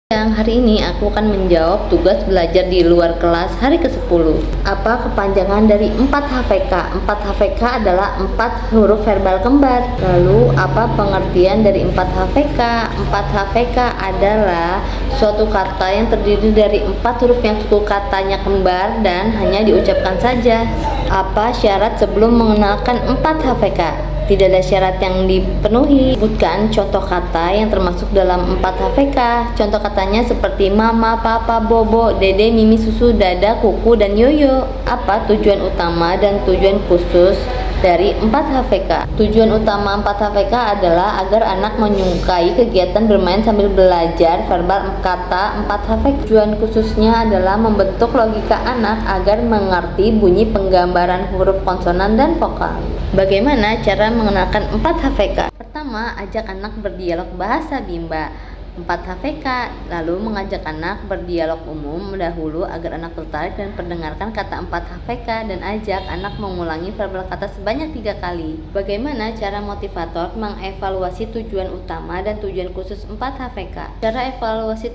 Hari ini aku akan menjawab tugas belajar di luar kelas hari ke-10. Apa kepanjangan dari 4 HVK? 4 HVK adalah 4 huruf verbal kembar. Lalu apa pengertian dari 4 HVK? 4 HVK adalah suatu kata yang terdiri dari 4 huruf yang suku katanya kembar dan hanya diucapkan saja. Apa syarat sebelum mengenalkan 4 HVK? Tidak ada syarat yang dipenuhi. Sebutkan contoh kata yang termasuk dalam 4 HVK. Contoh katanya seperti mama, papa, bobo, dede, mimi, susu, dada, kuku, dan yoyo. Apa tujuan utama dan tujuan khusus dari 4 HVK? Tujuan utama 4 HVK adalah agar anak menyukai kegiatan bermain sambil belajar verbal kata 4 HVK. Tujuan khususnya adalah membentuk logika anak agar mengerti bunyi penggambaran huruf konsonan dan vokal. Bagaimana cara mengenalkan 4 HVK? Pertama, ajak anak berdialog bahasa Bimba 4 HVK, lalu mengajak anak berdialog umum dahulu agar anak tertarik dan mendengarkan kata 4 HVK dan ajak anak mengulangi verbal kata sebanyak 3 kali. Bagaimana cara motivator mengevaluasi tujuan utama dan tujuan khusus 4 HVK? Cara evaluasi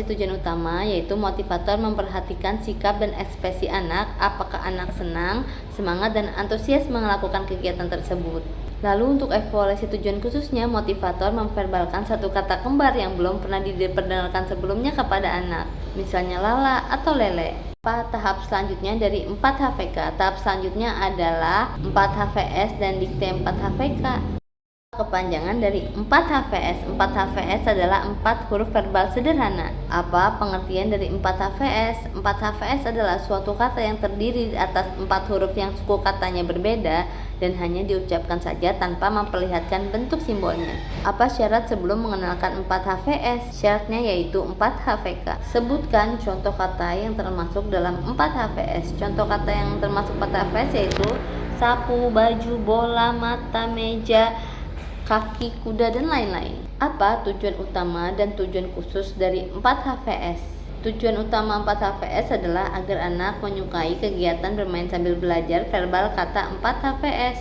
tujuan utama yaitu motivator memperhatikan sikap dan ekspresi anak, apakah anak senang, semangat, dan antusias melakukan kegiatan tersebut. Lalu untuk evaluasi tujuan khususnya, motivator memverbalkan satu kata kembar yang belum pernah diperdengarkan sebelumnya kepada anak, misalnya lala atau lele. Tahap selanjutnya dari 4 HVK, tahap selanjutnya adalah 4 HVS dan dikte 4 HVK. Kepanjangan dari 4 HVS. 4 HVS adalah 4 huruf verbal sederhana. Apa pengertian dari 4 HVS? 4 HVS adalah suatu kata yang terdiri atas 4 huruf yang suku katanya berbeda dan hanya diucapkan saja tanpa memperlihatkan bentuk simbolnya. Apa syarat sebelum mengenalkan 4 HVS? Syaratnya yaitu 4 HVK. Sebutkan contoh kata yang termasuk dalam 4 HVS. Contoh kata yang termasuk 4 HVS yaitu sapu, baju, bola, mata, meja, kaki, kuda, dan lain-lain. Apa tujuan utama dan tujuan khusus dari 4 HVS? Tujuan utama 4 HVS adalah agar anak menyukai kegiatan bermain sambil belajar verbal kata 4 HVS.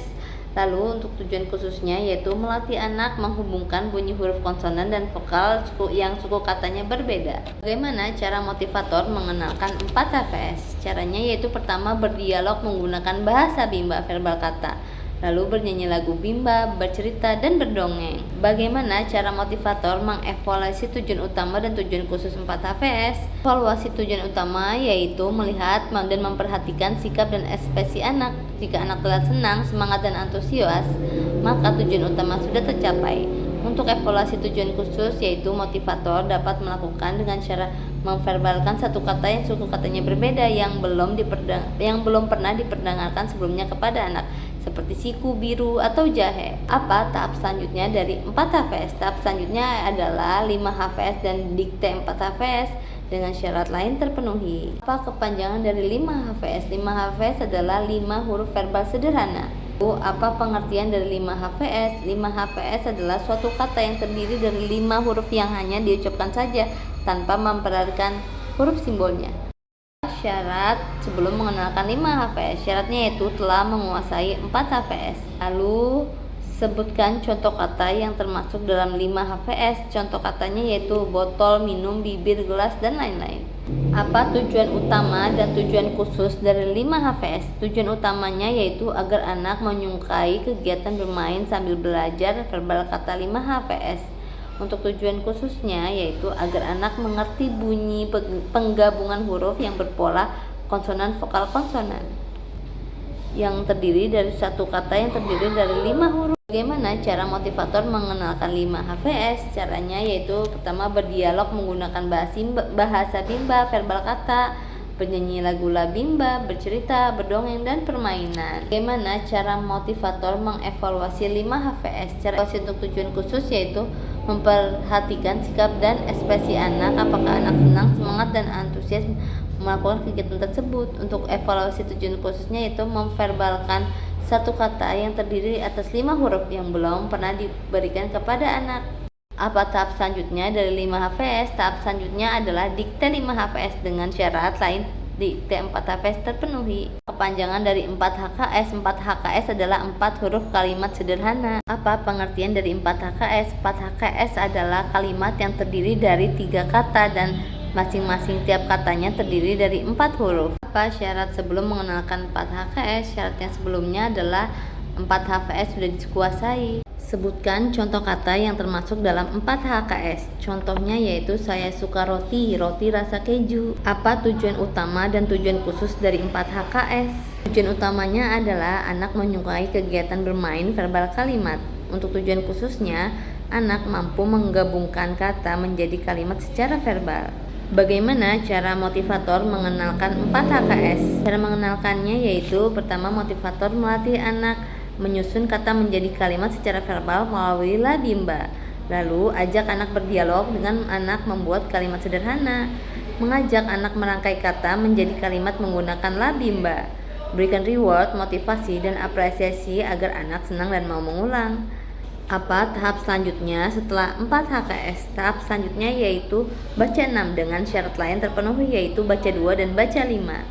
Lalu untuk tujuan khususnya yaitu melatih anak menghubungkan bunyi huruf konsonan dan vokal yang suku katanya berbeda. Bagaimana cara motivator mengenalkan 4 HVS? Caranya yaitu pertama berdialog menggunakan bahasa Bimba verbal kata, lalu bernyanyi lagu Bimba, bercerita, dan berdongeng. Bagaimana cara motivator mengevaluasi tujuan utama dan tujuan khusus 4 HVS? Evaluasi tujuan utama yaitu melihat dan memperhatikan sikap dan ekspresi anak. Jika anak terlihat senang, semangat, dan antusias, maka tujuan utama sudah tercapai. Untuk evaluasi tujuan khusus yaitu motivator dapat melakukan dengan cara memverbalkan satu kata yang suku katanya berbeda yang belum pernah diperdengarkan sebelumnya kepada anak, seperti siku, biru, atau jahe. Apa tahap selanjutnya dari 4 HVS? Tahap selanjutnya adalah 5 HVS dan dikte 4 HVS dengan syarat lain terpenuhi. Apa kepanjangan dari 5 HVS? 5 HVS adalah 5 huruf verbal sederhana. Apa pengertian dari 5 HVS? 5 HVS adalah suatu kata yang terdiri dari 5 huruf yang hanya diucapkan saja tanpa memperhatikan huruf simbolnya. Syarat sebelum mengenalkan 5 HVS? Syaratnya yaitu telah menguasai 4 HVS. Lalu sebutkan contoh kata yang termasuk dalam 5 HVS. Contoh katanya yaitu botol, minum, bibir, gelas, dan lain-lain. Apa tujuan utama dan tujuan khusus dari 5 HVS? Tujuan utamanya yaitu agar anak menyukai kegiatan bermain sambil belajar verbal kata 5 HVS. Untuk tujuan khususnya yaitu agar anak mengerti bunyi penggabungan huruf yang berpola konsonan vokal konsonan yang terdiri dari satu kata yang terdiri dari 5 huruf. Bagaimana cara motivator mengenalkan 5 HVS? Caranya yaitu pertama berdialog menggunakan bahasa Bimba verbal kata, bernyanyi lagu Bimba, bercerita, berdongeng, dan permainan. Bagaimana cara motivator mengevaluasi 5 HVS? Cara evaluasi untuk tujuan khusus yaitu memperhatikan sikap dan ekspresi anak, apakah anak senang, semangat, dan antusias melakukan kegiatan tersebut. Untuk evaluasi tujuan khususnya yaitu memverbalkan satu kata yang terdiri atas 5 huruf yang belum pernah diberikan kepada anak. Apa tahap selanjutnya dari 5 HVS? Tahap selanjutnya adalah dikte 5 HVS dengan syarat lain di T4HVS terpenuhi. Kepanjangan dari 4HKS. 4HKS adalah 4 huruf kalimat sederhana. Apa pengertian dari 4HKS? 4HKS adalah kalimat yang terdiri dari 3 kata dan masing-masing tiap katanya terdiri dari 4 huruf. Apa syarat sebelum mengenalkan 4HKS? Syarat yang sebelumnya adalah 4HVS sudah dikuasai. Sebutkan contoh kata yang termasuk dalam 4HKS. Contohnya yaitu saya suka roti, roti rasa keju. Apa tujuan utama dan tujuan khusus dari 4HKS? Tujuan utamanya adalah anak menyukai kegiatan bermain verbal kalimat. Untuk tujuan khususnya, anak mampu menggabungkan kata menjadi kalimat secara verbal. Bagaimana cara motivator mengenalkan 4HKS? Cara mengenalkannya yaitu pertama, motivator melatih anak menyusun kata menjadi kalimat secara verbal melalui la bimba. Lalu, ajak anak berdialog dengan anak membuat kalimat sederhana. Mengajak anak merangkai kata menjadi kalimat menggunakan la bimba. Berikan reward, motivasi, dan apresiasi agar anak senang dan mau mengulang. Apa tahap selanjutnya setelah 4HKS? Tahap selanjutnya yaitu baca 6 dengan syarat lain terpenuhi, yaitu baca 2 dan baca 5.